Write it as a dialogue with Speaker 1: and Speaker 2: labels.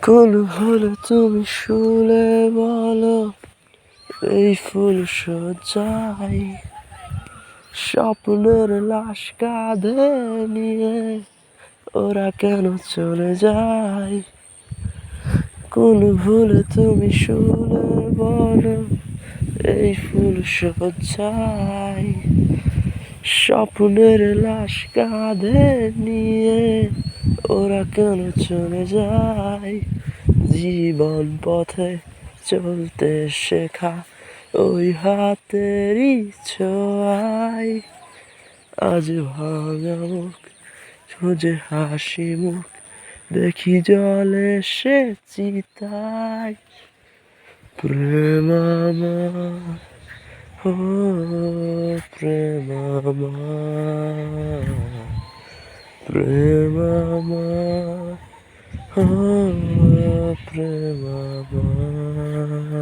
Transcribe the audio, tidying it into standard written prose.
Speaker 1: কোন হলে তুমি শুলে বলো, এই ফুল সজ্জায় স্বপ্নের লাশ কাঁধে নিয়ে ওরা কেন চলে যায়? কোন ভুলে তুমি শুলে বলো, এই ফুল সজ্জায় স্বপ্নের লাশ কাঁধে নিয়ে ওরা কেন চলে যায়? জীবন পথে চলতে শেখা ওই হাতেরই ছোঁয়ায় আজ ভাঙা মুখ, খুঁজে হাসি মুখ দেখি জলে সে চিতায়। প্রেম আমার, ও প্রেম আমার, প্রেম আমার, ও প্রেম আমার।